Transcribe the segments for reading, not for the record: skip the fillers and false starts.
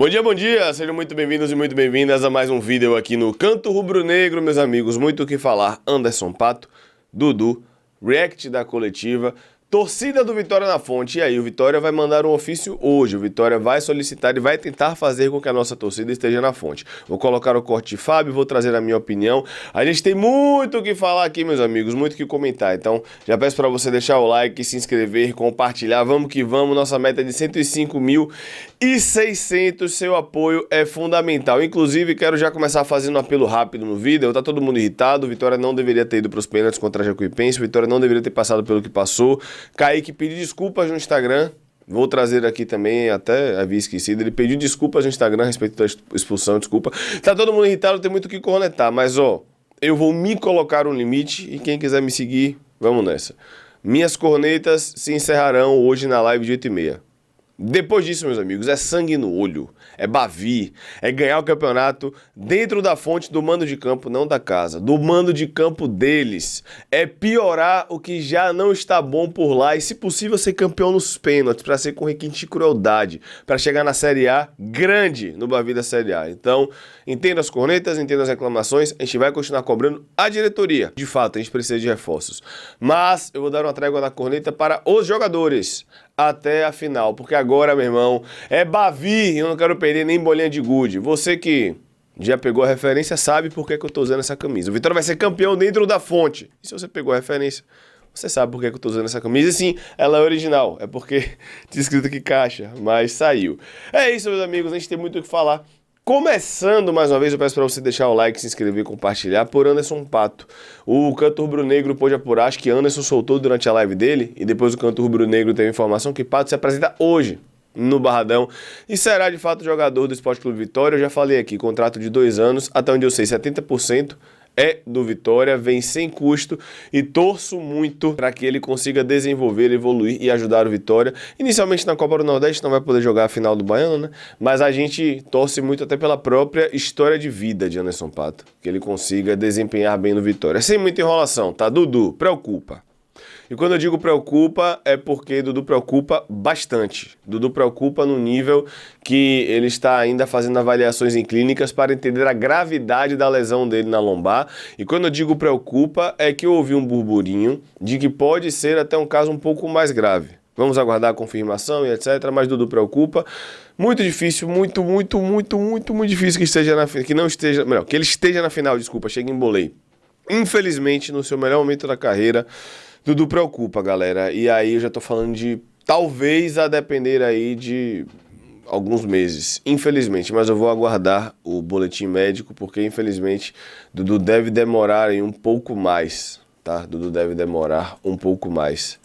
Bom dia, sejam muito bem-vindos e muito bem-vindas a mais um vídeo aqui no Canto Rubro-Negro, meus amigos. Muito o que falar, Anderson Pato, Dudu, react da coletiva, torcida do Vitória na Fonte. E aí, o Vitória vai mandar um ofício hoje, o Vitória vai solicitar e vai tentar fazer com que a nossa torcida esteja na Fonte. Vou colocar o corte de Fábio, vou trazer a minha opinião. A gente tem muito o que falar aqui, meus amigos, muito o que comentar. Então, já peço para você deixar o like, se inscrever, compartilhar. Vamos que vamos, nossa meta é de 105.600, seu apoio é fundamental. Inclusive, quero já começar fazendo um apelo rápido no vídeo. Tá todo mundo irritado, o Vitória não deveria ter ido para os pênaltis contra a Jacuipense, o Vitória não deveria ter passado pelo que passou. Kaique pediu desculpas no Instagram, vou trazer aqui também, até havia esquecido, ele pediu desculpas no Instagram a respeito da expulsão, desculpa. Tá todo mundo irritado, tem muito o que cornetar, mas ó, eu vou me colocar um limite e quem quiser me seguir, vamos nessa. Minhas cornetas se encerrarão hoje na live de 8h30. Depois disso, meus amigos, é sangue no olho, é Bavi, é ganhar o campeonato dentro da fonte do mando de campo, não da casa, do mando de campo deles. É piorar o que já não está bom por lá e, se possível, ser campeão nos pênaltis, para ser com requinte de crueldade, para chegar na Série A grande no Bavi da Série A. Então, entendo as cornetas, entendo as reclamações, a gente vai continuar cobrando a diretoria. De fato, a gente precisa de reforços. Mas eu vou dar uma trégua na corneta para os jogadores até a final, porque agora, meu irmão, é Bavi, eu não quero perder nem bolinha de gude. Você que já pegou a referência sabe por que eu tô usando essa camisa. O Vitória vai ser campeão dentro da fonte. E se você pegou a referência, você sabe por que eu tô usando essa camisa. E sim, ela é original, é porque tinha escrito aqui caixa, mas saiu. É isso, meus amigos, a gente tem muito o que falar. Começando mais uma vez, eu peço para você deixar o like, se inscrever e compartilhar por Anderson Pato. O Canto Rubro-Negro pôde apurar, acho que Anderson soltou durante a live dele, e depois o Canto Rubro-Negro teve informação que Pato se apresenta hoje no Barradão e será de fato jogador do Sport Clube Vitória. Eu já falei aqui, contrato de 2 anos, até onde eu sei, 70% é do Vitória, vem sem custo e torço muito para que ele consiga desenvolver, evoluir e ajudar o Vitória. Inicialmente na Copa do Nordeste não vai poder jogar a final do Baiano, né? Mas a gente torce muito até pela própria história de vida de Anderson Pato, que ele consiga desempenhar bem no Vitória. Sem muita enrolação, tá? Dudu, preocupa. E quando eu digo preocupa, é porque Dudu preocupa bastante. Dudu preocupa no nível que ele está ainda fazendo avaliações em clínicas para entender a gravidade da lesão dele na lombar. E quando eu digo preocupa, é que eu ouvi um burburinho de que pode ser até um caso um pouco mais grave. Vamos aguardar a confirmação e etc. Mas Dudu preocupa. Muito difícil, muito difícil que ele esteja na final, desculpa, chega embolei. Infelizmente, no seu melhor momento da carreira, Dudu preocupa, galera. E aí eu já tô falando de talvez a depender aí de alguns meses, infelizmente. Mas eu vou aguardar o boletim médico, porque infelizmente Dudu deve demorar aí um pouco mais, tá? Dudu deve demorar um pouco mais.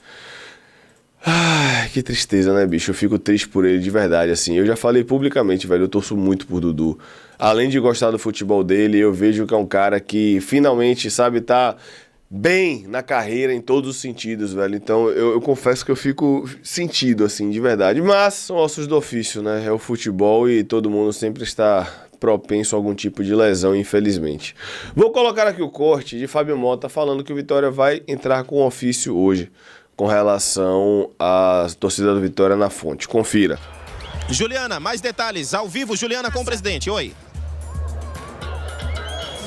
Ai, que tristeza, né, bicho? Eu fico triste por ele, de verdade, assim. Eu já falei publicamente, velho, eu torço muito por Dudu. Além de gostar do futebol dele, eu vejo que é um cara que finalmente, sabe, tá bem na carreira em todos os sentidos, velho. Então eu confesso que eu fico sentido, assim, de verdade. Mas são ossos do ofício, né? É o futebol e todo mundo sempre está propenso a algum tipo de lesão, infelizmente. Vou colocar aqui o corte de Fábio Mota falando que o Vitória vai entrar com ofício hoje com relação à torcida do Vitória na Fonte. Confira. Juliana, mais detalhes. Ao vivo, Juliana com o presidente. Oi.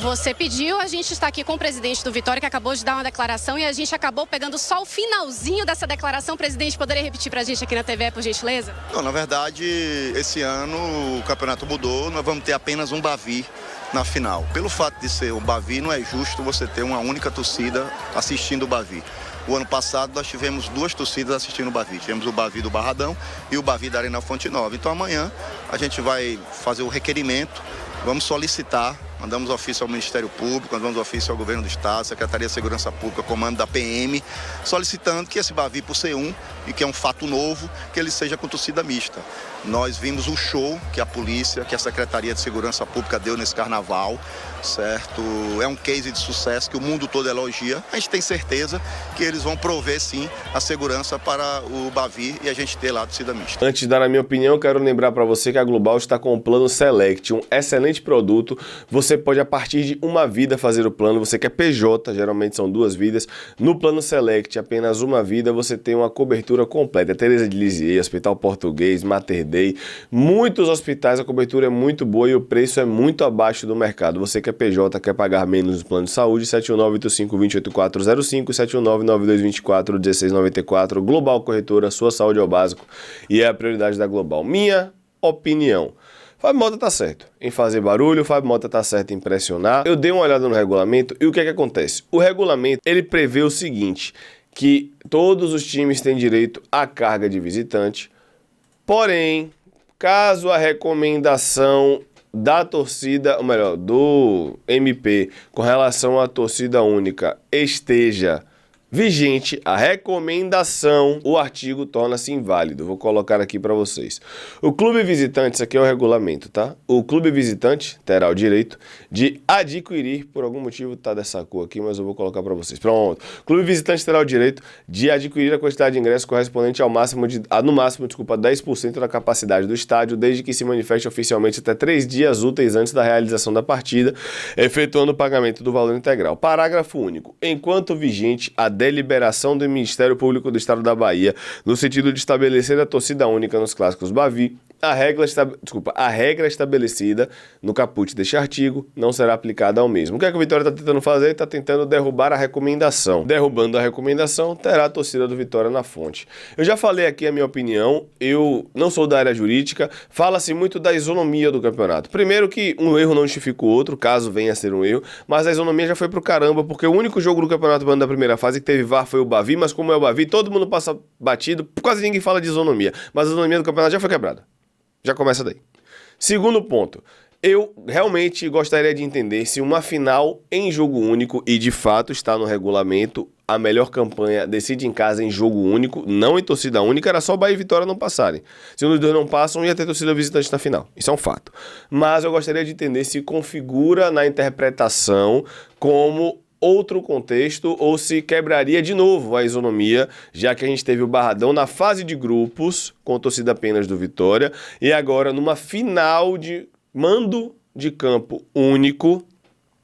Você pediu, a gente está aqui com o presidente do Vitória, que acabou de dar uma declaração, e a gente acabou pegando só o finalzinho dessa declaração. Presidente, poderia repetir para a gente aqui na TV, por gentileza? Não, na verdade, esse ano o campeonato mudou, nós vamos ter apenas um Bavi na final. Pelo fato de ser um Bavi, não é justo você ter uma única torcida assistindo o Bavi. O ano passado nós tivemos 2 torcidas assistindo o Bavi. Tivemos o Bavi do Barradão e o Bavi da Arena Fonte Nova. Então amanhã a gente vai fazer o requerimento, vamos solicitar, mandamos ofício ao Ministério Público, mandamos ofício ao Governo do Estado, Secretaria de Segurança Pública, Comando da PM, solicitando que esse Bavi, por ser e que é um fato novo, que ele seja com torcida mista. Nós vimos o show que a polícia, que a Secretaria de Segurança Pública deu nesse carnaval, certo? É um case de sucesso que o mundo todo elogia. A gente tem certeza que eles vão prover, sim, a segurança para o Bavi e a gente ter lá a torcida mista. Antes de dar a minha opinião, quero lembrar para você que a Global está com o Plano Select, um excelente produto. Você você pode, a partir de uma vida, fazer o plano. Você que é PJ, geralmente são 2 vidas. No plano Select, apenas uma vida, você tem uma cobertura completa. Teresa de Lisieux, Hospital Português, Mater Dei, muitos hospitais, a cobertura é muito boa e o preço é muito abaixo do mercado. Você que é PJ, quer pagar menos no plano de saúde, 719-85-20-8405, 719-9224-1694, Global Corretora, sua saúde é o básico e é a prioridade da Global. Minha opinião. Fábio Mota tá certo em fazer barulho, Fábio Mota tá certo em pressionar. Eu dei uma olhada no regulamento e o que é que acontece? O regulamento, ele prevê o seguinte, que todos os times têm direito à carga de visitante, porém, caso a recomendação da torcida, ou melhor, do MP, com relação à torcida única, esteja vigente a recomendação, o artigo torna-se inválido. Vou colocar aqui para vocês. O clube visitante, isso aqui é o regulamento, tá? O clube visitante terá o direito de adquirir, por algum motivo tá dessa cor aqui, mas eu vou colocar para vocês. Pronto. O clube visitante terá o direito de adquirir a quantidade de ingressos correspondente ao máximo no máximo, 10% da capacidade do estádio, desde que se manifeste oficialmente até 3 dias úteis antes da realização da partida, efetuando o pagamento do valor integral. Parágrafo único. Enquanto vigente a deliberação do Ministério Público do Estado da Bahia, no sentido de estabelecer a torcida única nos clássicos Bavi, a regra estabelecida no caput deste artigo não será aplicada ao mesmo. O que é que o Vitória está tentando fazer? Está tentando derrubar a recomendação. Derrubando a recomendação, terá a torcida do Vitória na fonte. Eu já falei aqui a minha opinião, eu não sou da área jurídica, fala-se muito da isonomia do campeonato. Primeiro que um erro não justifica o outro, caso venha a ser um erro, mas a isonomia já foi pro caramba, porque o único jogo do Campeonato Baiano da primeira fase que teve VAR foi o Bavi, mas como é o Bavi, todo mundo passa batido, quase ninguém fala de isonomia, mas a isonomia do campeonato já foi quebrada. Já começa daí. Segundo ponto, eu realmente gostaria de entender se uma final em jogo único, e de fato está no regulamento, a melhor campanha decide em casa em jogo único, não em torcida única, era só o Bahia e Vitória não passarem. Se um dos dois não passam, ia ter torcida visitante na final. Isso é um fato. Mas eu gostaria de entender se configura na interpretação como outro contexto ou se quebraria de novo a isonomia, já que a gente teve o Barradão na fase de grupos, com torcida apenas do Vitória, e agora numa final de mando de campo único,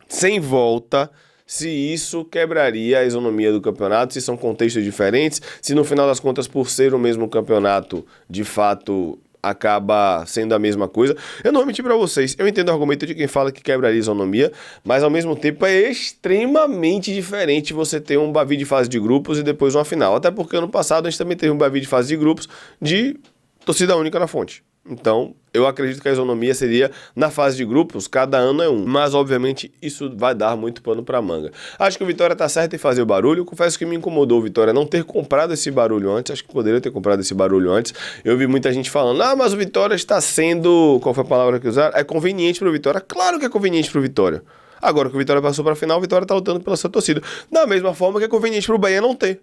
sem volta, se isso quebraria a isonomia do campeonato, se são contextos diferentes, se no final das contas, por ser o mesmo campeonato, de fato acaba sendo a mesma coisa. Eu não vou mentir pra vocês, eu entendo o argumento de quem fala que quebraria a isonomia, mas ao mesmo tempo é extremamente diferente você ter um Bavi de fase de grupos e depois uma final, até porque ano passado a gente também teve um Bavi de fase de grupos de torcida única na fonte. Então, eu acredito que a isonomia seria na fase de grupos, cada ano é um. Mas, obviamente, isso vai dar muito pano pra manga. Acho que o Vitória tá certo em fazer o barulho. Confesso que me incomodou o Vitória não ter comprado esse barulho antes. Acho que poderia ter comprado esse barulho antes. Eu vi muita gente falando, mas o Vitória está sendo... Qual foi a palavra que usaram? É conveniente pro Vitória. Claro que é conveniente pro Vitória. Agora que o Vitória passou pra final, o Vitória tá lutando pela sua torcida. Da mesma forma que é conveniente pro Bahia não ter.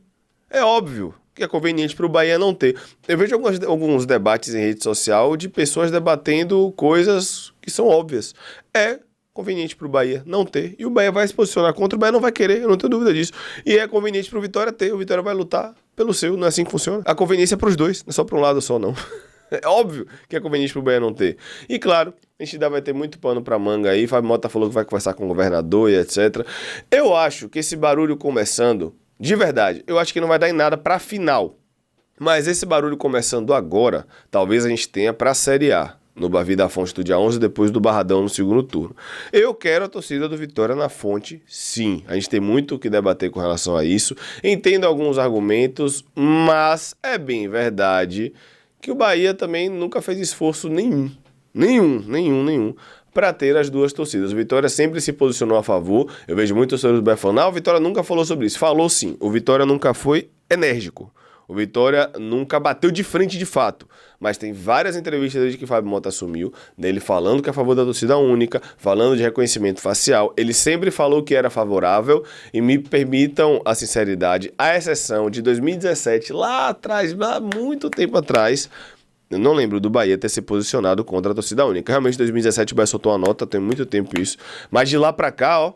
É óbvio que é conveniente para o Bahia não ter. Eu vejo alguns debates em rede social de pessoas debatendo coisas que são óbvias. É conveniente para o Bahia não ter, e o Bahia vai se posicionar contra, o Bahia não vai querer, eu não tenho dúvida disso. E é conveniente para o Vitória ter, o Vitória vai lutar pelo seu, não é assim que funciona. A conveniência é para os dois, não é só para um lado só, não. É óbvio que é conveniente para o Bahia não ter. E claro, a gente vai ter muito pano para manga aí, Fábio Mota falou que vai conversar com o governador e etc. Eu acho que esse barulho começando... De verdade, eu acho que não vai dar em nada pra final. Mas esse barulho começando agora, talvez a gente tenha pra Série A. No Bavi da Fonte do dia 11, depois do Barradão no segundo turno. Eu quero a torcida do Vitória na Fonte, sim. A gente tem muito o que debater com relação a isso. Entendo alguns argumentos, mas é bem verdade que o Bahia também nunca fez esforço nenhum para ter as duas torcidas. O Vitória sempre se posicionou a favor. Eu vejo muitos torcedores do Bahia falando, o Vitória nunca falou sobre isso. Falou sim. O Vitória nunca foi enérgico. O Vitória nunca bateu de frente de fato. Mas tem várias entrevistas desde que o Fábio Mota assumiu, dele falando que é a favor da torcida única, falando de reconhecimento facial. Ele sempre falou que era favorável, e me permitam a sinceridade, a exceção de 2017, lá atrás, há muito tempo atrás, eu não lembro do Bahia ter se posicionado contra a torcida única. Realmente, em 2017, o Bahia soltou uma nota, tem muito tempo isso. Mas de lá pra cá,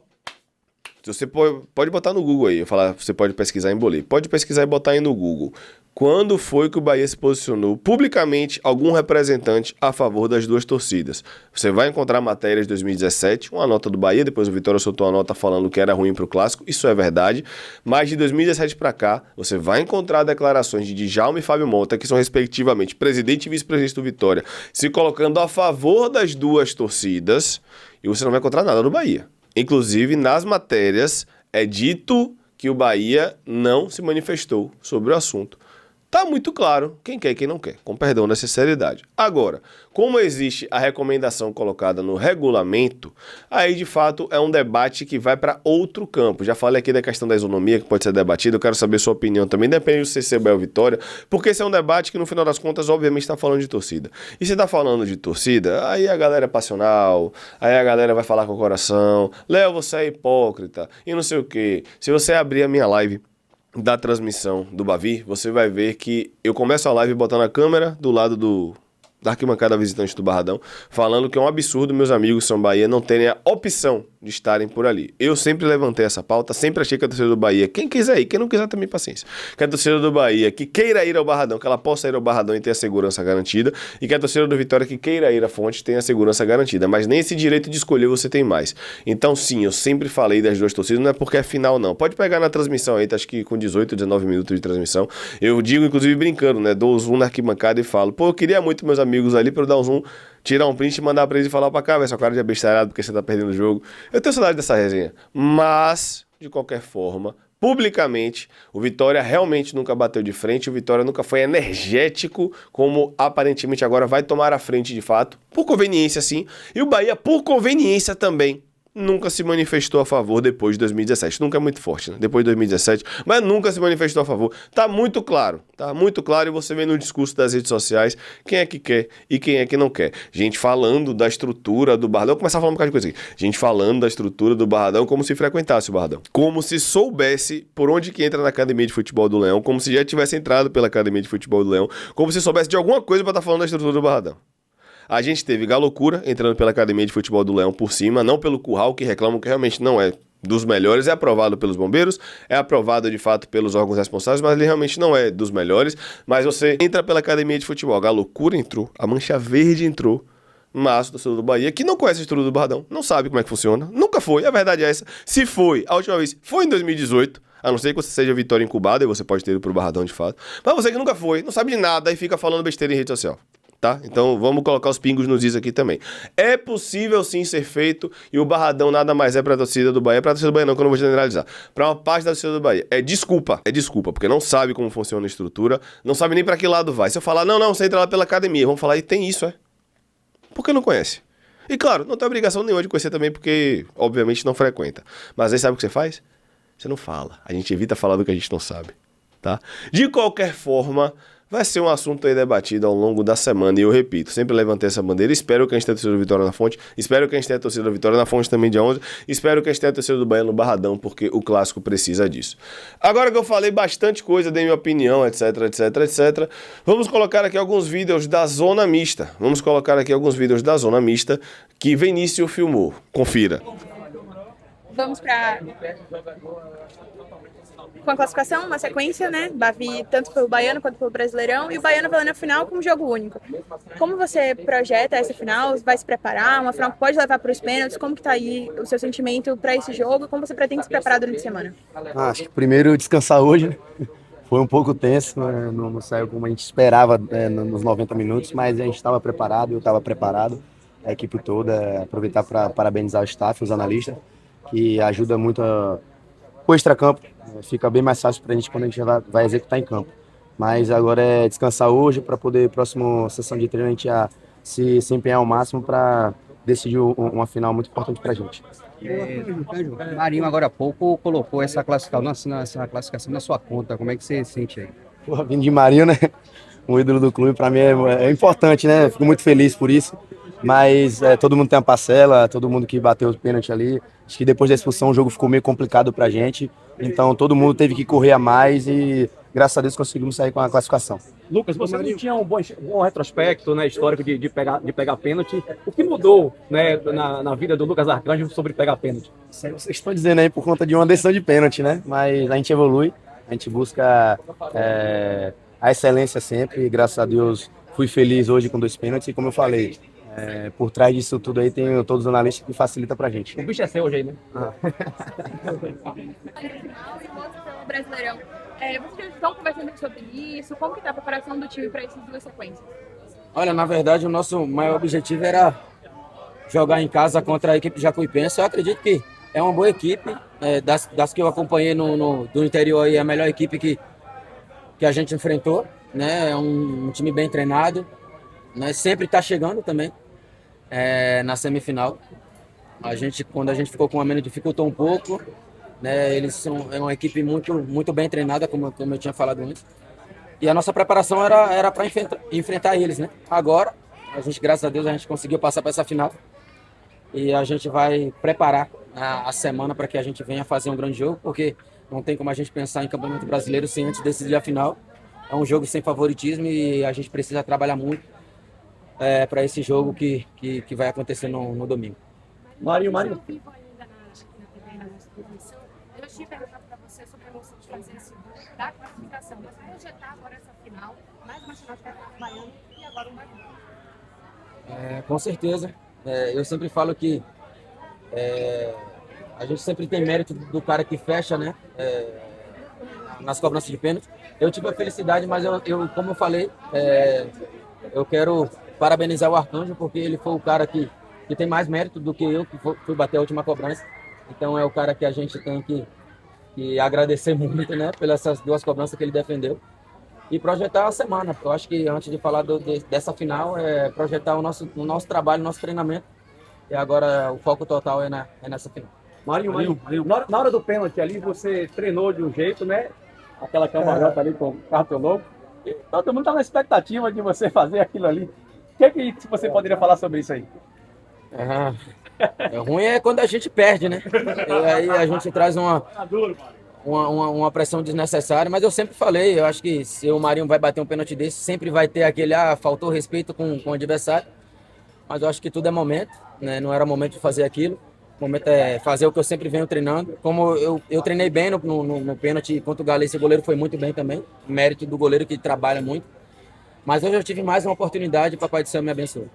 Você pode botar no Google aí, você pode pesquisar em Bolê. Pode pesquisar e botar aí no Google. Quando foi que o Bahia se posicionou publicamente algum representante a favor das duas torcidas? Você vai encontrar matérias de 2017, uma nota do Bahia, depois o Vitória soltou uma nota falando que era ruim para o Clássico, isso é verdade, mas de 2017 para cá, você vai encontrar declarações de Djalma e Fábio Mota, que são respectivamente presidente e vice-presidente do Vitória, se colocando a favor das duas torcidas, e você não vai encontrar nada do Bahia. Inclusive, nas matérias, é dito que o Bahia não se manifestou sobre o assunto. Tá muito claro quem quer e quem não quer, com perdão da sinceridade. Agora, como existe a recomendação colocada no regulamento, aí de fato é um debate que vai para outro campo. Já falei aqui da questão da isonomia que pode ser debatida, eu quero saber sua opinião também, depende do CC Bahia ou Vitória, porque esse é um debate que no final das contas obviamente está falando de torcida. E se está falando de torcida, aí a galera é passional, aí a galera vai falar com o coração, Léo, você é hipócrita e não sei o quê. Se você abrir a minha live da transmissão do Bavi, você vai ver que eu começo a live botando a câmera do lado da arquibancada visitante do Barradão, falando que é um absurdo meus amigos São Bahia não terem a opção de estarem por ali. Eu sempre levantei essa pauta, sempre achei que a torcida do Bahia, quem quiser ir, quem não quiser também paciência, que a torcida do Bahia que queira ir ao Barradão, que ela possa ir ao Barradão e ter a segurança garantida, e que a torcida do Vitória que queira ir à Fonte tenha a segurança garantida, mas nem esse direito de escolher você tem mais. Então sim, eu sempre falei das duas torcidas, não é porque é final não. Pode pegar na transmissão aí, tá, acho que com 18, 19 minutos de transmissão, eu digo inclusive brincando, né, dou o zoom na arquibancada e falo, pô, eu queria muito meus amigos ali pra eu dar um zoom, tirar um print e mandar pra eles e falar pra cá, essa cara de abestalhado porque você tá perdendo o jogo. Eu tenho saudade dessa resenha. Mas, de qualquer forma, publicamente, o Vitória realmente nunca bateu de frente, o Vitória nunca foi energético, como aparentemente agora vai tomar a frente de fato, por conveniência sim, e o Bahia, por conveniência também, nunca se manifestou a favor depois de 2017. Nunca é muito forte, né? Depois de 2017, mas nunca se manifestou a favor. Tá muito claro e você vê no discurso das redes sociais quem é que quer e quem é que não quer. Gente falando da estrutura do Barradão, vou começar a falar um bocado de coisa aqui. Gente falando da estrutura do Barradão como se frequentasse o Barradão. Como se soubesse por onde que entra na Academia de Futebol do Leão, como se já tivesse entrado pela Academia de Futebol do Leão, como se soubesse de alguma coisa pra estar falando da estrutura do Barradão. A gente teve Galocura entrando pela Academia de Futebol do Leão por cima, não pelo Curral, que reclamam que realmente não é dos melhores, é aprovado pelos bombeiros, é aprovado de fato pelos órgãos responsáveis, mas ele realmente não é dos melhores. Mas você entra pela Academia de Futebol, a Galocura entrou, a Mancha Verde entrou, mas o torcedor do Bahia, que não conhece a estrutura do Barradão, não sabe como é que funciona, nunca foi, a verdade é essa. Se foi, a última vez foi em 2018, a não ser que você seja Vitória incubada, e você pode ter ido pro Barradão de fato, mas você que nunca foi, não sabe de nada e fica falando besteira em rede social. Tá? Então vamos colocar os pingos nos is aqui também. É possível sim ser feito e o Barradão nada mais é para a torcida do Bahia, para a torcida do Bahia não, que eu não vou generalizar. Para uma parte da torcida do Bahia. É desculpa, porque não sabe como funciona a estrutura, não sabe nem para que lado vai. Se eu falar, não, você entra lá pela academia, vamos falar, e tem isso, é? Porque não conhece. E claro, não tem obrigação nenhuma de conhecer também, porque obviamente não frequenta. Mas aí sabe o que você faz? Você não fala. A gente evita falar do que a gente não sabe, tá? De qualquer forma, vai ser um assunto aí debatido ao longo da semana, e eu repito, sempre levantei essa bandeira, espero que a gente tenha a torcida do Vitória na Fonte, espero que a gente tenha a torcida do Vitória na Fonte também dia 11, espero que a gente tenha a torcida do Bahia no Barradão, porque o Clássico precisa disso. Agora que eu falei bastante coisa, dei minha opinião, etc, vamos colocar aqui alguns vídeos da Zona Mista, que Vinícius filmou, confira. Vamos para com a classificação, uma sequência, né? Bavi tanto pelo Baiano quanto pelo Brasileirão, e o Baiano valendo a final com um jogo único. Como você projeta essa final? Vai se preparar? Uma final que pode levar para os pênaltis? Como que tá aí o seu sentimento para esse jogo? Como você pretende se preparar durante a semana? Acho que primeiro descansar hoje, né? Foi um pouco tenso, né? Não saiu como a gente esperava nos 90 minutos, mas a gente estava preparado, eu estava preparado, a equipe toda, aproveitar para parabenizar o staff, os analistas, que ajuda muito o extracampo, fica bem mais fácil para a gente quando a gente vai executar em campo. Mas agora é descansar hoje para poder, próxima sessão de treino, a gente se empenhar ao máximo para decidir uma final muito importante para a gente. Marinho, agora há pouco, colocou essa classificação na sua conta. Como é que você sente aí? Porra, vindo de Marinho, né? Um ídolo do clube, para mim é importante, né? Fico muito feliz por isso. Mas todo mundo tem uma parcela, todo mundo que bateu os pênaltis ali. Acho que depois da expulsão o jogo ficou meio complicado pra gente. Então todo mundo teve que correr a mais e graças a Deus conseguimos sair com a classificação. Lucas, você não tinha um bom retrospecto, né, histórico de pegar pênalti. O que mudou, né, na vida do Lucas Arcanjo sobre pegar pênalti? Vocês estão dizendo aí por conta de uma decisão de pênalti, né? Mas a gente evolui, a gente busca a excelência sempre. E, graças a Deus, fui feliz hoje com 2 pênaltis. E como eu falei, por trás disso tudo aí tem todos os analistas que facilitam pra gente. O bicho é seu hoje aí, né? O Brasileirão. Vocês estão conversando sobre isso? Como que tá a preparação do time para essas 2 sequências? Olha, na verdade, o nosso maior objetivo era jogar em casa contra a equipe Jacuipense. Eu acredito que é uma boa equipe. Das que eu acompanhei do interior aí, é a melhor equipe que a gente enfrentou. Né? É um time bem treinado. Né? Sempre está chegando também na semifinal. Quando a gente ficou com a menos, dificultou um pouco. Né? É uma equipe muito bem treinada, como eu tinha falado antes. E a nossa preparação era para enfrentar eles, né? Agora, graças a Deus, a gente conseguiu passar para essa final. E a gente vai preparar a semana para que a gente venha fazer um grande jogo, porque não tem como a gente pensar em Campeonato Brasileiro sem antes decidir a final. É um jogo sem favoritismo e a gente precisa trabalhar muito para esse jogo que vai acontecer no domingo. Mário. Eu tinha perguntado para você sobre a emoção de fazer esse gol da classificação, mas projetar agora essa final, mais uma final de Campeonato Baiano e agora um Baiano. Com certeza. Eu sempre falo que a gente sempre tem mérito do cara que fecha, né? Nas cobranças de pênalti. Eu tive a felicidade, mas como eu falei, eu quero parabenizar o Arcanjo, porque ele foi o cara que tem mais mérito do que eu, que fui bater a última cobrança. Então é o cara que a gente tem que agradecer muito, né, pelas essas 2 cobranças que ele defendeu. E projetar a semana. Eu acho que antes de falar dessa final, projetar o nosso trabalho, o nosso treinamento. E agora o foco total é nessa final. Marinho. Na hora do pênalti ali, você treinou de um jeito, né? Aquela cambalhota ali com o carro novo. E todo mundo tá na expectativa de você fazer aquilo ali. O que você poderia falar sobre isso aí? Ruim é quando a gente perde, né? E aí a gente traz uma pressão desnecessária, mas eu sempre falei, eu acho que se o Marinho vai bater um pênalti desse, sempre vai ter aquele, faltou respeito com o adversário, mas eu acho que tudo é momento, né? Não era momento de fazer aquilo, o momento é fazer o que eu sempre venho treinando, como eu treinei bem no pênalti contra o Galo, esse goleiro foi muito bem também, mérito do goleiro que trabalha muito, mas hoje eu tive mais uma oportunidade, Papai do Céu me abençoou.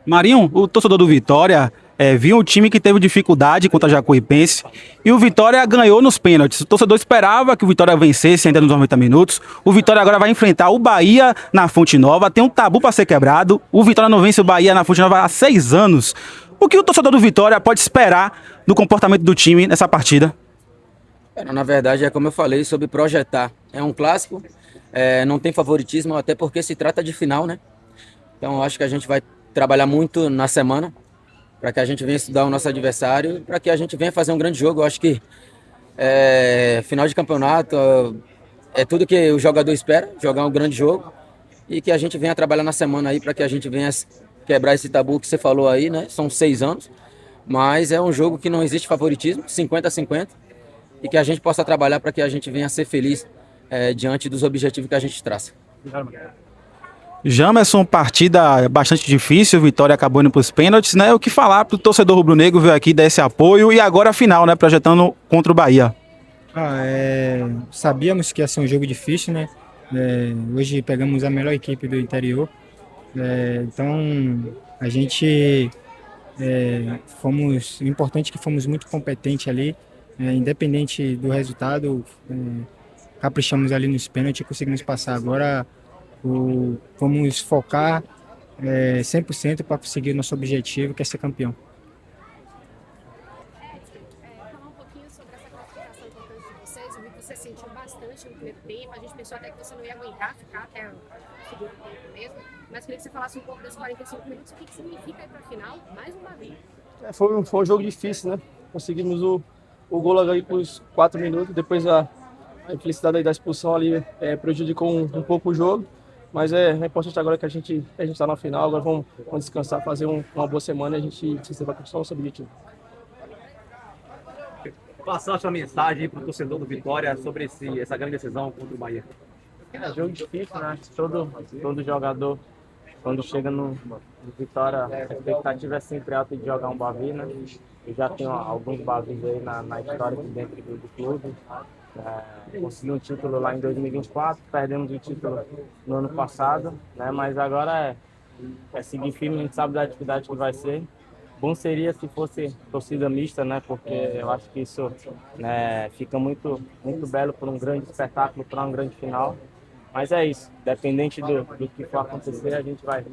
Marinho, o torcedor do Vitória viu um time que teve dificuldade contra a Jacuipense e o Vitória ganhou nos pênaltis. O torcedor esperava que o Vitória vencesse ainda nos 90 minutos. O Vitória agora vai enfrentar o Bahia na Fonte Nova. Tem um tabu para ser quebrado. O Vitória não vence o Bahia na Fonte Nova há 6 anos. O que o torcedor do Vitória pode esperar do comportamento do time nessa partida? Na verdade, é como eu falei sobre projetar. É um clássico, não tem favoritismo, até porque se trata de final, né? Então eu acho que a gente vai trabalhar muito na semana para que a gente venha estudar o nosso adversário, para que a gente venha fazer um grande jogo. Eu acho que final de campeonato é tudo que o jogador espera, jogar um grande jogo, e que a gente venha trabalhar na semana aí para que a gente venha quebrar esse tabu que você falou aí, né? São 6 anos, mas é um jogo que não existe favoritismo, 50-50, e que a gente possa trabalhar para que a gente venha ser feliz diante dos objetivos que a gente traça. Jamerson, partida bastante difícil, o Vitória acabou indo para os pênaltis, né? O que falar para o torcedor rubro-negro, veio aqui dar esse apoio e agora a final, né? Projetando contra o Bahia. Sabíamos que ia ser um jogo difícil, né? Hoje pegamos a melhor equipe do interior, então a gente o importante é que fomos muito competentes ali, independente do resultado, caprichamos ali nos pênaltis e conseguimos passar. Agora vamos focar 100% para conseguir o nosso objetivo, que é ser campeão. Falar um pouquinho sobre essa classificação importante de vocês. Eu vi que você sentiu bastante no primeiro tempo. A gente pensou até que você não ia aguentar ficar até o segundo tempo mesmo. Mas queria que você falasse um pouco desses 45 minutos. O que significa aí para a final? Mais uma vez. Foi um jogo difícil, né? Conseguimos o gol ali por 4 minutos. Depois a infelicidade aí da expulsão ali prejudicou um pouco o jogo. Mas é importante agora que a gente está na final, agora vamos descansar, fazer uma boa semana e a gente vai conquistar o nosso objetivo. Passar a sua mensagem para o torcedor do Vitória sobre essa grande decisão contra o Bahia. É jogo difícil, né? Acho que todo jogador, quando chega no Vitória, a expectativa é sempre alta de jogar um Bavi, né? Eu já tenho alguns Bavis aí na história aqui dentro do clube. Consegui um título lá em 2024, perdemos o título no ano passado, né? Mas agora é seguir firme, a gente sabe da dificuldade que vai ser. Bom seria se fosse torcida mista, né? Porque eu acho que isso, né, fica muito belo para um grande espetáculo, para uma grande final. Mas é isso, dependente do que for acontecer, a gente vai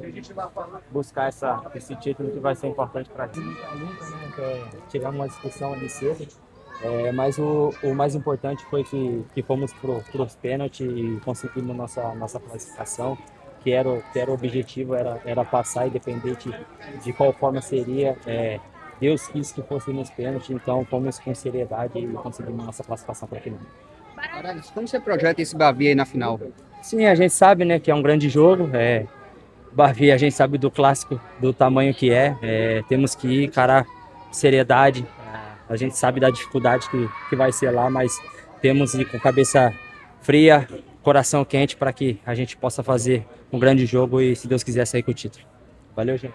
buscar esse título que vai ser importante para a gente. Tivemos uma discussão ali cedo, mas o mais importante foi que fomos para os pênaltis e conseguimos nossa classificação, que era o objetivo, era passar, independente de qual forma seria. Deus quis que fosse nos pênaltis, então fomos com seriedade e conseguimos nossa classificação para a final. Como você projeta esse Bavi aí na final? Sim, a gente sabe, né, que é um grande jogo. Bavi, a gente sabe do clássico, do tamanho que temos que ir, cara, seriedade. A gente sabe da dificuldade que vai ser lá, mas temos que ir com cabeça fria, coração quente, para que a gente possa fazer um grande jogo e, se Deus quiser, sair com o título. Valeu, gente.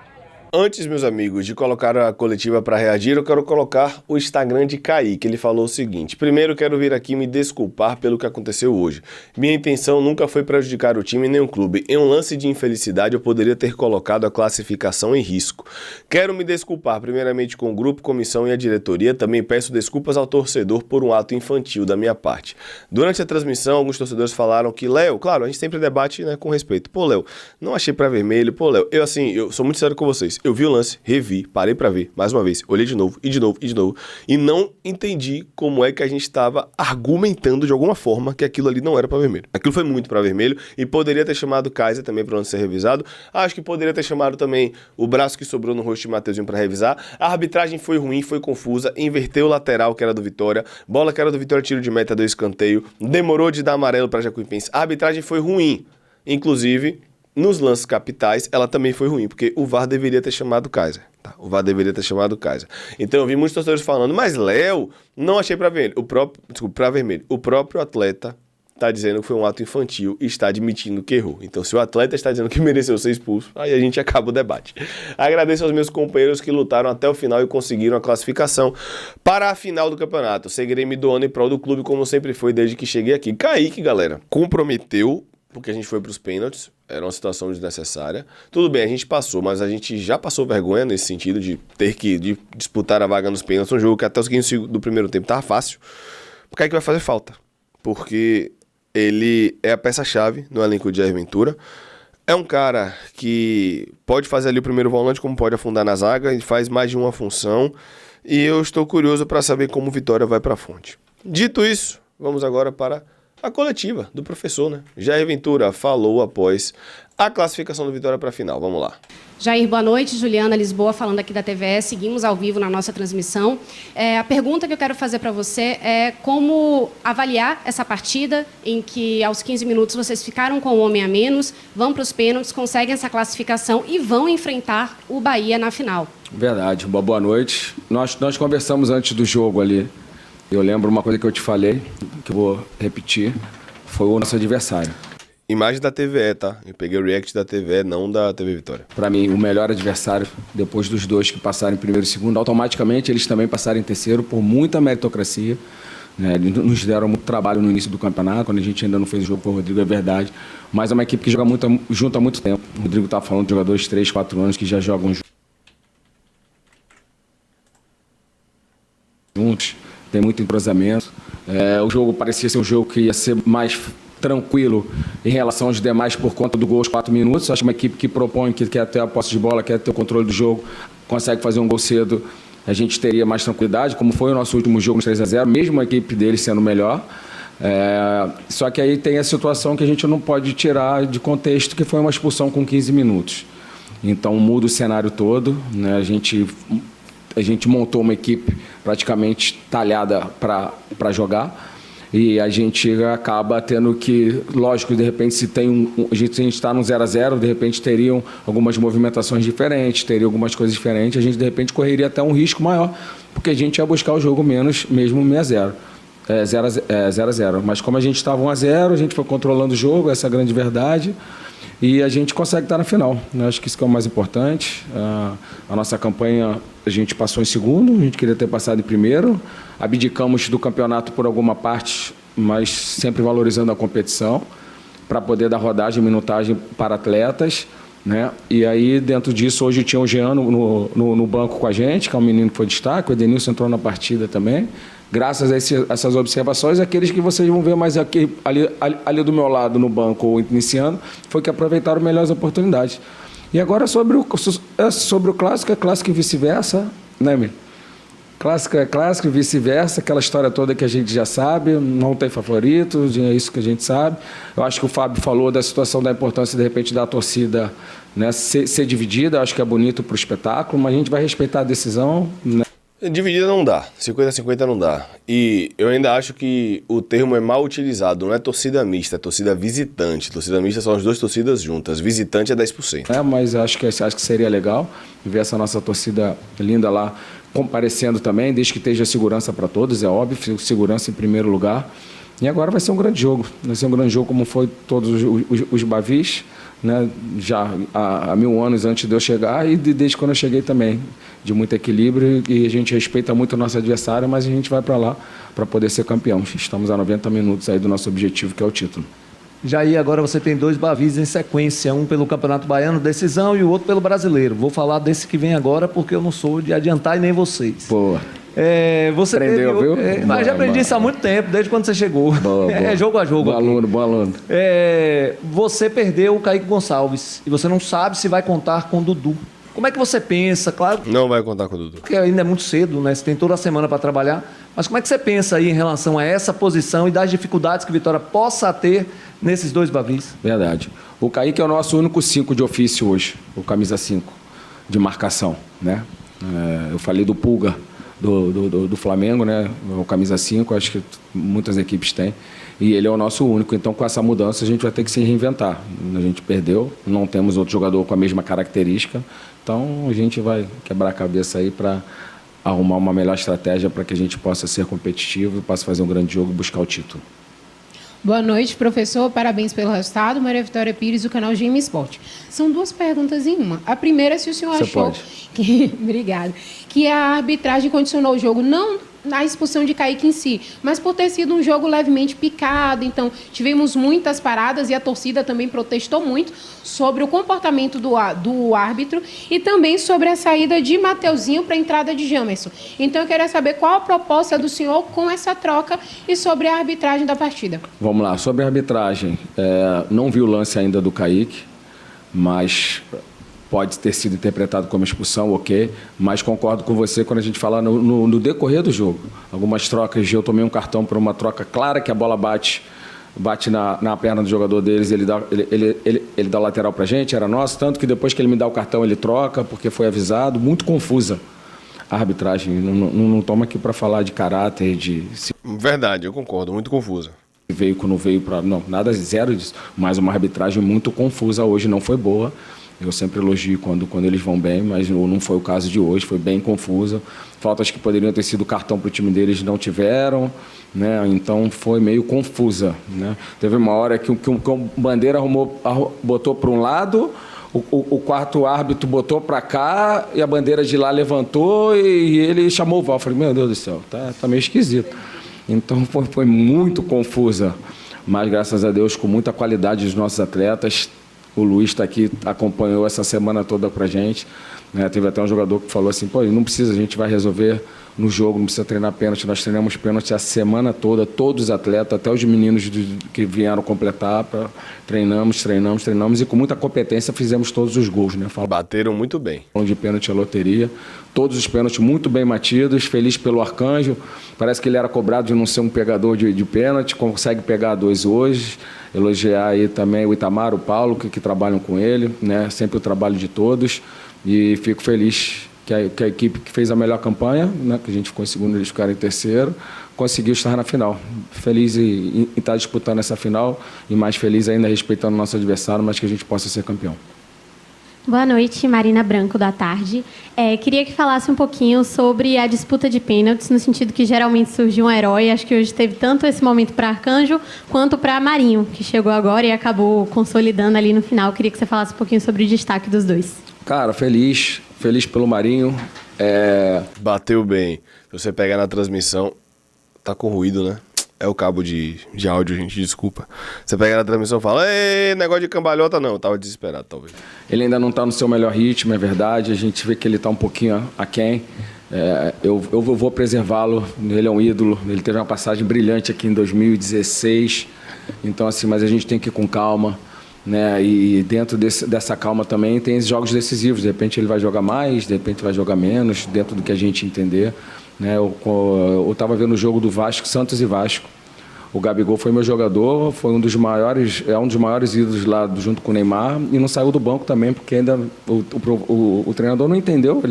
Antes, meus amigos, de colocar a coletiva para reagir, eu quero colocar o Instagram de Kaique. Ele falou o seguinte: primeiro, quero vir aqui me desculpar pelo que aconteceu hoje. Minha intenção nunca foi prejudicar o time nem o clube. Em um lance de infelicidade, eu poderia ter colocado a classificação em risco. Quero me desculpar primeiramente com o grupo, comissão e a diretoria. Também peço desculpas ao torcedor por um ato infantil da minha parte. Durante a transmissão, alguns torcedores falaram que Léo, claro, a gente sempre debate, né, com respeito. Pô, Léo, não achei pra vermelho. Pô, Léo, eu sou muito sério com vocês. Eu vi o lance, revi, parei pra ver, mais uma vez, olhei de novo, e não entendi como é que a gente estava argumentando de alguma forma que aquilo ali não era pra vermelho. Aquilo foi muito pra vermelho e poderia ter chamado o Kaiser também pra lance ser revisado. Acho que poderia ter chamado também o braço que sobrou no rosto de Mateuzinho pra revisar. A arbitragem foi ruim, foi confusa, inverteu o lateral que era do Vitória, bola que era do Vitória, tiro de meta do escanteio, demorou de dar amarelo pra Jacuipense. A arbitragem foi ruim, inclusive nos lances capitais, ela também foi ruim, porque o VAR deveria ter chamado o Kaiser. Tá? O VAR deveria ter chamado o Kaiser. Então eu vi muitos torcedores falando, mas Léo, não achei pra vermelho. Pra vermelho. O próprio atleta está dizendo que foi um ato infantil e está admitindo que errou. Então, se o atleta está dizendo que mereceu ser expulso, aí a gente acaba o debate. Agradeço aos meus companheiros que lutaram até o final e conseguiram a classificação para a final do campeonato. Seguirei me doando em prol do clube, como sempre foi desde que cheguei aqui. Kaique, galera, comprometeu, porque a gente foi para os pênaltis. Era uma situação desnecessária. Tudo bem, a gente passou, mas a gente já passou vergonha nesse sentido de ter que disputar a vaga nos pênaltis. Um jogo que até os 15 do primeiro tempo estava fácil. O Kaique vai fazer falta, porque ele é a peça-chave no elenco de Jair Ventura. É um cara que pode fazer ali o primeiro volante, como pode afundar na zaga, e faz mais de uma função. E eu estou curioso para saber como o Vitória vai para a fonte. Dito isso, vamos agora para a coletiva do professor, né? Jair Ventura falou após a classificação do Vitória para a final. Vamos lá. Jair, boa noite. Juliana Lisboa falando aqui da TVE. Seguimos ao vivo na nossa transmissão. A pergunta que eu quero fazer para você é como avaliar essa partida em que aos 15 minutos vocês ficaram com um homem a menos, vão para os pênaltis, conseguem essa classificação e vão enfrentar o Bahia na final. Verdade. Boa noite. Nós conversamos antes do jogo ali. Eu lembro uma coisa que eu te falei, que eu vou repetir, foi o nosso adversário. Imagem da TVE, tá? Eu peguei o react da TVE, não da TV Vitória. Para mim, o melhor adversário, depois dos dois que passaram em primeiro e segundo, automaticamente eles também passaram em terceiro por muita meritocracia. Né? Eles nos deram muito trabalho no início do campeonato, quando a gente ainda não fez o jogo com o Rodrigo, é verdade. Mas é uma equipe que joga junto há muito tempo. O Rodrigo estava falando de jogadores de 3, 4 anos que já jogam juntos. Tem muito entrosamento. O jogo parecia ser um jogo que ia ser mais tranquilo em relação aos demais por conta do gol aos 4 minutos. Acho que uma equipe que propõe, que quer ter a posse de bola, quer ter o controle do jogo, consegue fazer um gol cedo, a gente teria mais tranquilidade, como foi o nosso último jogo no 3-0, mesmo a equipe dele sendo melhor. Só que aí tem a situação que a gente não pode tirar de contexto, que foi uma expulsão com 15 minutos. Então muda o cenário todo, né? A gente montou uma equipe praticamente talhada para jogar e a gente acaba tendo que, lógico, de repente se tem a gente está no 0-0, de repente teriam algumas movimentações diferentes, teria algumas coisas diferentes, a gente de repente correria até um risco maior, porque a gente ia buscar o jogo menos, mesmo 6-0. 0-0. Mas como a gente estava 1-0, a gente foi controlando o jogo, essa é a grande verdade. E a gente consegue estar na final. Eu acho que isso que é o mais importante. A nossa campanha, a gente passou em segundo, a gente queria ter passado em primeiro. Abdicamos do campeonato por alguma parte, mas sempre valorizando a competição, para poder dar rodagem e minutagem para atletas, né? E aí, dentro disso, hoje tinha o Jean no banco com a gente, que é um menino que foi destaque, o Edenilson entrou na partida também. Graças a essas observações, aqueles que vocês vão ver mais aqui, ali do meu lado, no banco, ou iniciando, foi que aproveitaram melhor as oportunidades. E agora, sobre o clássico, é clássico e vice-versa, né, Emílio? Clássico é clássico e vice-versa, aquela história toda que a gente já sabe, não tem favorito, é isso que a gente sabe. Eu acho que o Fábio falou da situação, da importância, de repente, da torcida, né, ser dividida, eu acho que é bonito para o espetáculo, mas a gente vai respeitar a decisão, né? Dividida não dá, 50-50 não dá. E eu ainda acho que o termo é mal utilizado, não é torcida mista, é torcida visitante. Torcida mista são as duas torcidas juntas, visitante é 10%. Mas acho que seria legal ver essa nossa torcida linda lá comparecendo também, desde que esteja segurança para todos, é óbvio, segurança em primeiro lugar. E agora vai ser um grande jogo, como foi todos os Bavis, né, já há 1000 anos antes de eu chegar e desde quando eu cheguei também, de muito equilíbrio, e a gente respeita muito o nosso adversário, mas a gente vai para lá para poder ser campeão. Estamos a 90 minutos aí do nosso objetivo, que é o título. Jair, agora você tem 2 Bavis em sequência, um pelo Campeonato Baiano, decisão, e o outro pelo Brasileiro. Vou falar desse que vem agora porque eu não sou de adiantar e nem vocês. Boa. Você aprendeu, viu? Mas já aprendi isso há muito tempo, desde quando você chegou. Boa. Jogo a jogo. Bom aluno. Você perdeu o Kaique Gonçalves e você não sabe se vai contar com o Dudu. Como é que você pensa? Claro. Não vai contar com o Dudu. Porque ainda é muito cedo, né? Você tem toda a semana para trabalhar. Mas como é que você pensa aí em relação a essa posição e das dificuldades que o Vitória possa ter nesses 2 Bavis? Verdade. O Kaique é o nosso único 5 de ofício hoje, o camisa 5 de marcação, né? Eu falei do Pulga do Flamengo, né? O camisa 5, acho que muitas equipes têm. E ele é o nosso único. Então, com essa mudança, a gente vai ter que se reinventar. A gente perdeu, não temos outro jogador com a mesma característica. Então, a gente vai quebrar a cabeça aí para arrumar uma melhor estratégia para que a gente possa ser competitivo, possa fazer um grande jogo e buscar o título. Boa noite, professor. Parabéns pelo resultado. Maria Vitória Pires, do canal GM Sport. São 2 perguntas em uma. A primeira é se o senhor achou obrigada, que a arbitragem condicionou o jogo, não na expulsão de Kaique em si, mas por ter sido um jogo levemente picado. Então, tivemos muitas paradas e a torcida também protestou muito sobre o comportamento do árbitro e também sobre a saída de Mateuzinho para a entrada de Jamerson. Então, eu queria saber qual a proposta do senhor com essa troca e sobre a arbitragem da partida. Vamos lá, sobre a arbitragem, não vi o lance ainda do Kaique, mas pode ter sido interpretado como expulsão, ok, mas concordo com você quando a gente fala no decorrer do jogo. Algumas trocas, eu tomei um cartão por uma troca clara que a bola bate na perna do jogador deles, ele dá o lateral pra gente, era nosso, tanto que depois que ele me dá o cartão ele troca, porque foi avisado, muito confusa a arbitragem, não toma aqui para falar de caráter, Verdade, eu concordo, muito confusa. Veio que não veio para... Não, nada, zero disso, mas uma arbitragem muito confusa hoje, não foi boa. Eu sempre elogio quando eles vão bem, mas não foi o caso de hoje, foi bem confusa. Faltas que poderiam ter sido cartão para o time deles não tiveram, né? Então foi meio confusa, né? Teve uma hora que o Bandeira botou para um lado, o quarto árbitro botou para cá e a bandeira de lá levantou e ele chamou o VAR. Eu falei, meu Deus do céu, tá meio esquisito. Então foi muito confusa, mas graças a Deus com muita qualidade dos nossos atletas. O Luiz está aqui, acompanhou essa semana toda para a gente, né? Teve até um jogador que falou assim, não precisa, a gente vai resolver no jogo, não precisa treinar pênalti. Nós treinamos pênalti a semana toda, todos os atletas, até os meninos que vieram completar, treinamos e com muita competência fizemos todos os gols, né? Bateram muito bem. Falando de pênalti à loteria, todos os pênaltis muito bem batidos, feliz pelo Arcanjo, parece que ele era cobrado de não ser um pegador de pênalti, consegue pegar 2 hoje. Elogiar aí também o Itamar, o Paulo, que trabalham com ele, né? Sempre o trabalho de todos. E fico feliz que a equipe que fez a melhor campanha, né? Que a gente ficou em segundo, eles ficaram em terceiro, conseguiu estar na final. Feliz em estar disputando essa final e mais feliz ainda respeitando o nosso adversário, mas que a gente possa ser campeão. Boa noite, Marina Branco, da Tarde. Queria que falasse um pouquinho sobre a disputa de pênaltis, no sentido que geralmente surge um herói. Acho que hoje teve tanto esse momento para Arcanjo quanto para Marinho, que chegou agora e acabou consolidando ali no final. Queria que você falasse um pouquinho sobre o destaque dos dois. Cara, feliz pelo Marinho. Bateu bem. Se você pegar na transmissão, tá com ruído, né? É o cabo de áudio, gente, desculpa. Você pega na transmissão e fala, ei, negócio de cambalhota, não. Eu tava desesperado, talvez. Ele ainda não tá no seu melhor ritmo, é verdade. A gente vê que ele tá um pouquinho aquém. Eu vou preservá-lo. Ele é um ídolo. Ele teve uma passagem brilhante aqui em 2016. Então, assim, mas a gente tem que ir com calma, né? E dentro dessa calma também tem os jogos decisivos. De repente ele vai jogar mais, de repente vai jogar menos, dentro do que a gente entender. Né, eu estava vendo o jogo do Vasco, Santos e Vasco. O Gabigol foi meu jogador, foi um dos maiores ídolos lá junto com o Neymar e não saiu do banco também porque ainda o treinador não entendeu.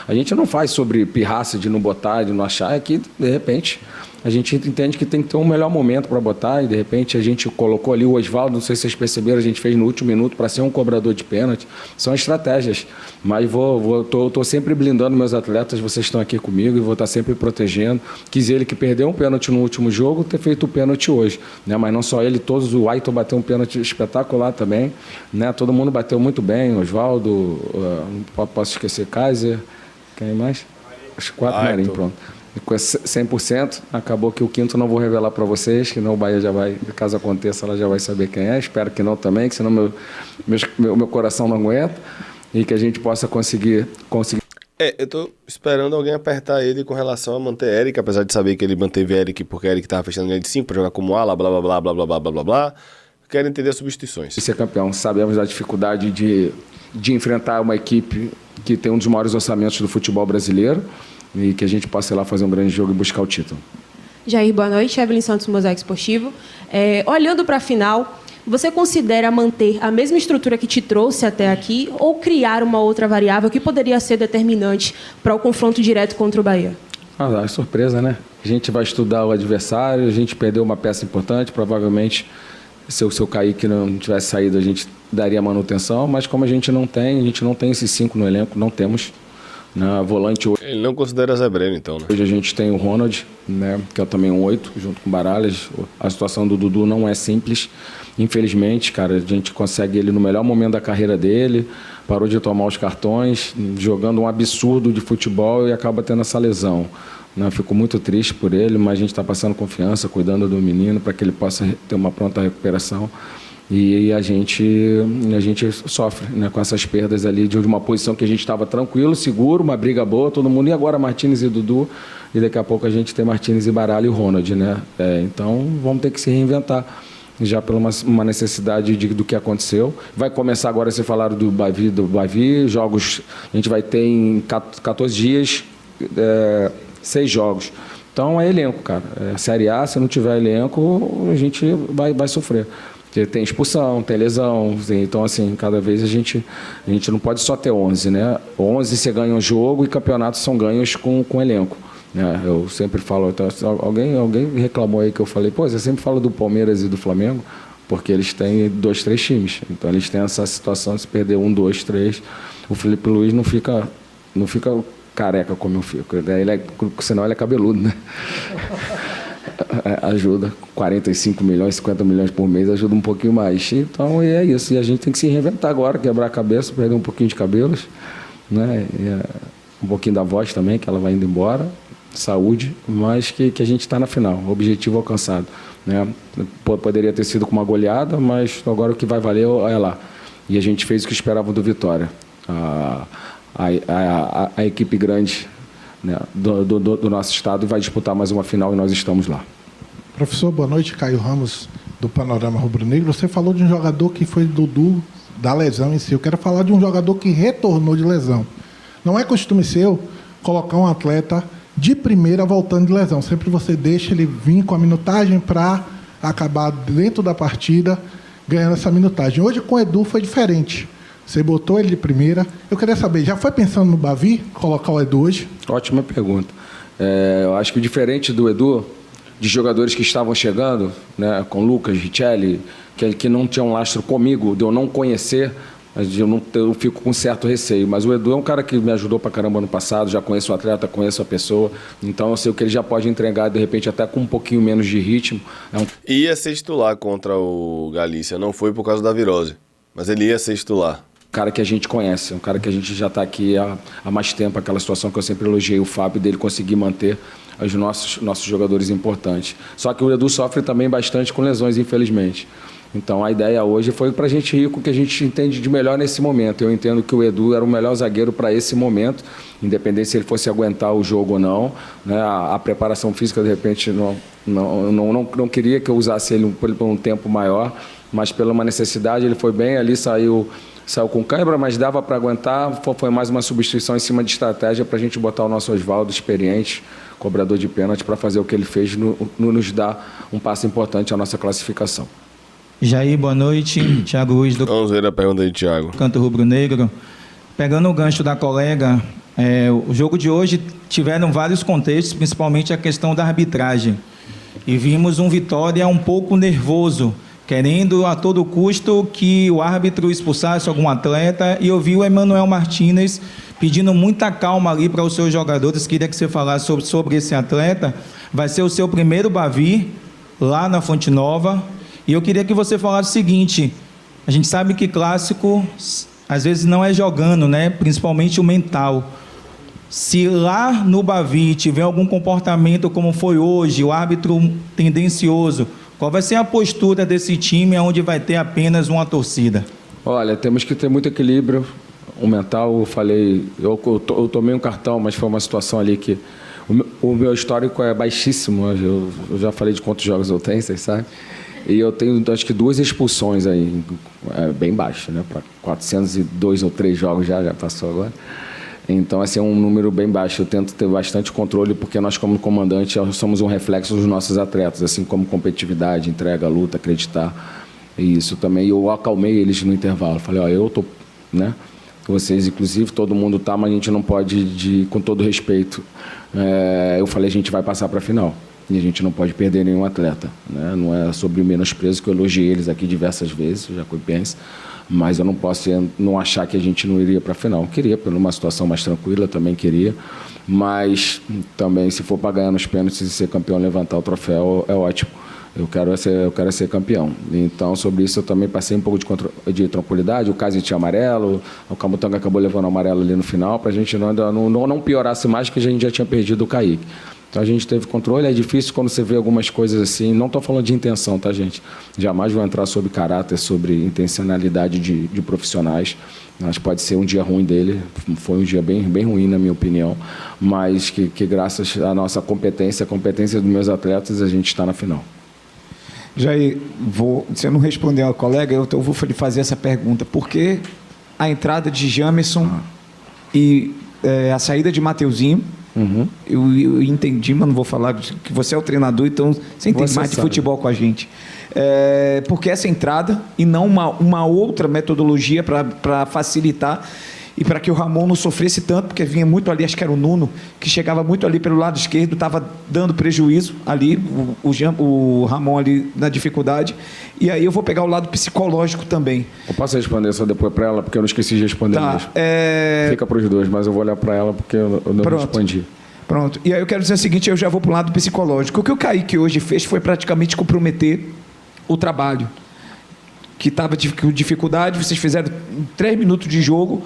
A gente não faz sobre pirraça de não botar, de não achar, é que de repente a gente entende que tem que ter um melhor momento para botar e de repente a gente colocou ali o Osvaldo, não sei se vocês perceberam, a gente fez no último minuto para ser um cobrador de pênalti. São estratégias, mas tô sempre blindando meus atletas, vocês estão aqui comigo e vou estar sempre protegendo. Quis ele que perdeu um pênalti no último jogo ter feito o pênalti hoje, né? Mas não só ele, todos, o Aiton bateu um pênalti espetacular também, né? Todo mundo bateu muito bem, Osvaldo, não posso esquecer, Kaiser, quem mais? Os 4 Marinho, pronto. Com 100%, acabou que o quinto não vou revelar para vocês, que não o Bahia já vai, caso aconteça, ela já vai saber quem é. Espero que não também, que senão meu coração não aguenta e que a gente possa conseguir. Eu tô esperando alguém apertar ele com relação a manter Eric, apesar de saber que ele manteve Eric porque Eric tava fechando linha de 5 para jogar como ala, blá blá blá blá blá blá blá blá blá. Quero entender as substituições. Ser campeão, sabemos da dificuldade de enfrentar uma equipe que tem um dos maiores orçamentos do futebol brasileiro. E que a gente possa ir lá fazer um grande jogo e buscar o título. Jair, boa noite. Evelyn Santos, Mosaico Esportivo. Olhando para a final, você considera manter a mesma estrutura que te trouxe até aqui ou criar uma outra variável que poderia ser determinante para o confronto direto contra o Bahia? É surpresa, né? A gente vai estudar o adversário, a gente perdeu uma peça importante, provavelmente se o Kaique não tivesse saído a gente daria manutenção, mas como a gente não tem esses 5 no elenco, não temos. Na volante hoje. Ele não considera Zé Breno, então, né? Hoje a gente tem o Ronald, né, que é também um 8, junto com o Baralhas. A situação do Dudu não é simples. Infelizmente, cara, a gente consegue ele no melhor momento da carreira dele, parou de tomar os cartões, jogando um absurdo de futebol e acaba tendo essa lesão. Né? Fico muito triste por ele, mas a gente está passando confiança, cuidando do menino para que ele possa ter uma pronta recuperação. E a gente sofre, né, com essas perdas ali de uma posição que a gente estava tranquilo, seguro, uma briga boa, todo mundo. E agora Martínez e Dudu, e daqui a pouco a gente tem Martínez e Baralho e Ronald, né? Então vamos ter que se reinventar, já por uma necessidade do que aconteceu. Vai começar agora, você falaram do Bavi, jogos, a gente vai ter em 14 dias, 6 jogos. Então é elenco, cara. Série A, se não tiver elenco, a gente vai sofrer. Tem expulsão, tem lesão, então assim, cada vez a gente não pode só ter 11, né? 11 você ganha um jogo e campeonatos são ganhos com elenco, né? Eu sempre falo, então, alguém reclamou aí que eu falei, você sempre fala do Palmeiras e do Flamengo, porque eles têm 2, 3 times, então eles têm essa situação de se perder 1, 2, 3, o Felipe Luiz não fica careca como eu fico, senão ele é cabeludo, né? Ajuda, 45 milhões, 50 milhões por mês ajuda um pouquinho mais. Então é isso, e a gente tem que se reinventar agora, quebrar a cabeça, perder um pouquinho de cabelos, né? Um pouquinho da voz também, que ela vai indo embora, saúde, mas que a gente está na final, objetivo alcançado, né? Poderia ter sido com uma goleada, mas agora o que vai valer é lá. E a gente fez o que esperava do Vitória. A equipe grande, né, do nosso estado vai disputar mais uma final e nós estamos lá. Professor, boa noite. Caio Ramos, do Panorama Rubro-Negro. Você falou de um jogador que foi Dudu, da lesão em si. Eu quero falar de um jogador que retornou de lesão. Não é costume seu colocar um atleta de primeira voltando de lesão. Sempre você deixa ele vir com a minutagem para acabar dentro da partida ganhando essa minutagem. Hoje com o Edu foi diferente. Você botou ele de primeira. Eu queria saber, já foi pensando no Bavi, colocar o Edu hoje? Ótima pergunta. Eu acho que diferente do Edu, de jogadores que estavam chegando, né, com Lucas, Richelli, que não tinham lastro comigo, de eu não conhecer, Eu fico com certo receio, mas o Edu é um cara que me ajudou pra caramba ano passado, já conheço o atleta, conheço a pessoa, então eu sei o que ele já pode entregar, de repente até com um pouquinho menos de ritmo. Ia ser titular contra o Galícia, não foi por causa da virose, mas ele ia ser titular. Cara que a gente conhece, um cara que a gente já está aqui há mais tempo, aquela situação que eu sempre elogiei o Fábio, dele conseguir manter os nossos jogadores importantes. Só que o Edu sofre também bastante com lesões, infelizmente. Então a ideia hoje foi para a gente ir com o que a gente entende de melhor nesse momento. Eu entendo que o Edu era o melhor zagueiro para esse momento, independente se ele fosse aguentar o jogo ou não, né? A preparação física, de repente, não queria que eu usasse ele por um tempo maior, mas pela uma necessidade ele foi bem, ali saiu com cãibra, mas dava para aguentar. Foi mais uma substituição em cima de estratégia para a gente botar o nosso Oswaldo, experiente, cobrador de pênalti, para fazer o que ele fez, nos dar um passo importante à nossa classificação. Jair, boa noite. Thiago Luiz do Vamos ver a pergunta de Thiago. Canto Rubro Negro. Pegando o gancho da colega, o jogo de hoje tiveram vários contextos, principalmente a questão da arbitragem. E vimos um Vitória um pouco nervoso, querendo a todo custo que o árbitro expulsasse algum atleta, e eu vi o Emanuel Martínez pedindo muita calma ali para os seus jogadores. Queria que você falasse sobre esse atleta. Vai ser o seu primeiro Bavi lá na Fonte Nova, e eu queria que você falasse o seguinte: a gente sabe que clássico às vezes não é jogando, né? Principalmente o mental. Se lá no Bavi tiver algum comportamento como foi hoje, o árbitro tendencioso, qual vai ser a postura desse time onde vai ter apenas uma torcida? Olha, temos que ter muito equilíbrio. O mental, eu falei, eu tomei um cartão, mas foi uma situação ali que o meu histórico é baixíssimo. Eu já falei de quantos jogos eu tenho, vocês sabem. E eu tenho, acho que 2 expulsões aí, bem baixo, né? Para 402 ou 3 jogos já passou agora. Então, assim, é um número bem baixo. Eu tento ter bastante controle, porque nós, como comandante, somos um reflexo dos nossos atletas, assim como competitividade, entrega, luta, acreditar. E isso também, eu acalmei eles no intervalo. Falei, ó, eu tô, né? Vocês, inclusive, todo mundo tá, mas a gente não pode, com todo respeito. Eu falei, a gente vai passar para a final. E a gente não pode perder nenhum atleta, né? Não é sobre o menosprezo, que eu elogiei eles aqui diversas vezes, Jacuipense, mas eu não posso não achar que a gente não iria para a final. Eu queria, por uma situação mais tranquila, também queria, mas também, se for para ganhar nos pênaltis e ser campeão, levantar o troféu, é ótimo. Eu quero ser campeão. Então, sobre isso, eu também passei um pouco de tranquilidade. O Cássio tinha amarelo, o Camutanga acabou levando o amarelo ali no final, para a gente não piorasse mais, que a gente já tinha perdido o Kaique. Então, a gente teve controle. É difícil quando você vê algumas coisas assim. Não estou falando de intenção, tá, gente? Jamais vou entrar sobre caráter, sobre intencionalidade de profissionais. Mas pode ser um dia ruim dele. Foi um dia bem, bem ruim, na minha opinião. Mas que graças à nossa competência, a competência dos meus atletas, a gente está na final. Jair, você não respondeu ao colega, eu vou lhe fazer essa pergunta. Por que a entrada de Jamerson e a saída de Mateuzinho? Uhum. Eu entendi, mas não vou falar que você é o treinador, então você entende mais de futebol com a gente. Por que essa entrada e não uma outra metodologia para facilitar e para que o Ramon não sofresse tanto, porque vinha muito ali, acho que era o Nuno, que chegava muito ali pelo lado esquerdo, estava dando prejuízo ali, o Ramon ali na dificuldade. E aí eu vou pegar o lado psicológico também. Eu posso responder só depois para ela, porque eu não esqueci de responder mesmo. Fica para os dois, mas eu vou olhar para ela porque eu não respondi. Pronto. E aí eu quero dizer o seguinte, eu já vou para o lado psicológico. O que o Kaique hoje fez foi praticamente comprometer o trabalho, que estava com dificuldade. Vocês fizeram 3 minutos de jogo,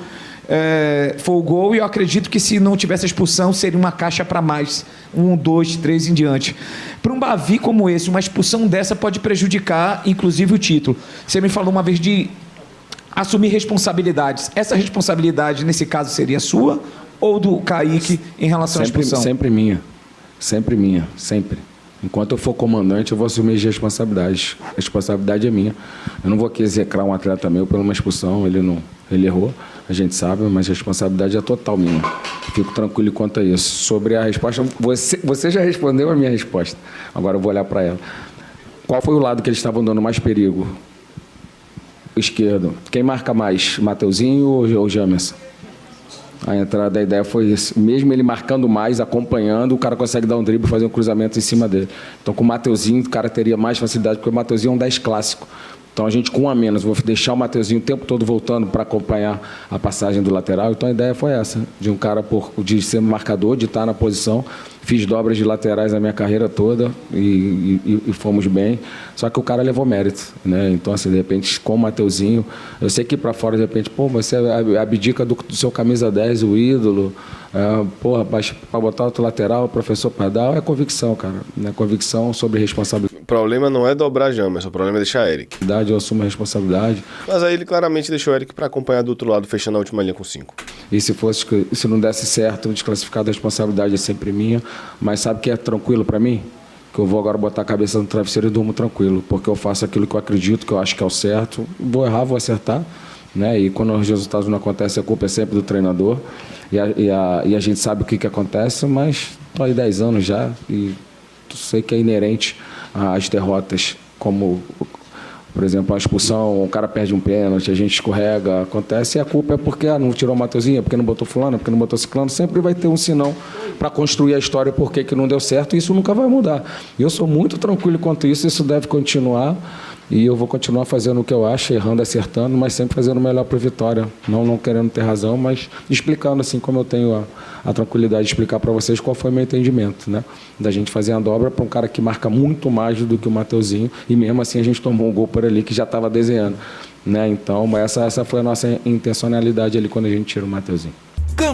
foi o gol, e eu acredito que se não tivesse a expulsão seria uma caixa para mais, 1, 2, 3 em diante. Para um Bavi como esse, uma expulsão dessa pode prejudicar inclusive o título. Você me falou uma vez de assumir responsabilidades. Essa responsabilidade nesse caso seria sua ou do Kaique em relação à expulsão? Sempre minha, sempre. Enquanto eu for comandante, eu vou assumir as responsabilidades. A responsabilidade é minha. Eu não vou aqui execrar um atleta meu por uma expulsão. Ele errou, a gente sabe, mas a responsabilidade é total minha. Fico tranquilo quanto a isso. Sobre a resposta, você já respondeu a minha resposta. Agora eu vou olhar para ela. Qual foi o lado que eles estavam dando mais perigo? O esquerdo. Quem marca mais, Mateuzinho ou Jamerson? A entrada da ideia foi isso. Mesmo ele marcando mais, acompanhando, o cara consegue dar um drible e fazer um cruzamento em cima dele. Então, com o Mateuzinho, o cara teria mais facilidade, porque o Mateuzinho é um 10 clássico. Então a gente com um a menos, vou deixar o Mateuzinho o tempo todo voltando para acompanhar a passagem do lateral. Então a ideia foi essa, de um cara de ser marcador, de estar na posição. Fiz dobras de laterais a minha carreira toda e fomos bem. Só que o cara levou mérito, né? Então, assim, de repente, com o Mateuzinho, eu sei que para fora, de repente, pô, você abdica do seu camisa 10, o ídolo, porra, mas para botar outro lateral, o professor Pardal, é convicção, cara. Né? Convicção sobre responsabilidade. O problema não é dobrar Jamerson, o problema é deixar Eric. Eu assumo a responsabilidade. Mas aí ele claramente deixou Eric para acompanhar do outro lado, fechando a última linha com 5. E se não desse certo, desclassificado, a responsabilidade é sempre minha. Mas sabe que é tranquilo para mim? Que eu vou agora botar a cabeça no travesseiro e durmo tranquilo, porque eu faço aquilo que eu acredito, que eu acho que é o certo. Vou errar, vou acertar, né? E quando os resultados não acontecem, a culpa é sempre do treinador. E a gente sabe o que acontece, mas estou aí 10 anos já e sei que é inerente às derrotas, como, por exemplo, a expulsão, o cara perde um pênalti, a gente escorrega, acontece, e a culpa é porque não tirou o Mateuzinho, porque não botou fulano, porque não botou ciclano, sempre vai ter um sinão para construir a história porque que não deu certo, e isso nunca vai mudar. Eu sou muito tranquilo quanto isso deve continuar, e eu vou continuar fazendo o que eu acho, errando, acertando, mas sempre fazendo o melhor para a vitória, não querendo ter razão, mas explicando assim como eu tenho a tranquilidade de explicar para vocês qual foi o meu entendimento, né? Da gente fazer a dobra para um cara que marca muito mais do que o Mateuzinho, e mesmo assim a gente tomou um gol por ali que já estava desenhando, né? Então essa foi a nossa intencionalidade ali quando a gente tira o Mateuzinho.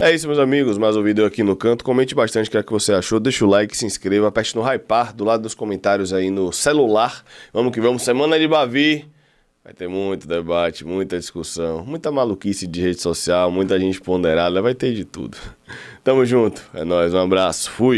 É isso, meus amigos, mais um vídeo aqui no canto. Comente bastante o que é que você achou, deixa o like, se inscreva, aperte no hypar do lado dos comentários aí no celular. Vamos que vamos, semana de Bavi. Vai ter muito debate, muita discussão, muita maluquice de rede social, muita gente ponderada, vai ter de tudo. Tamo junto, é nóis, um abraço, fui!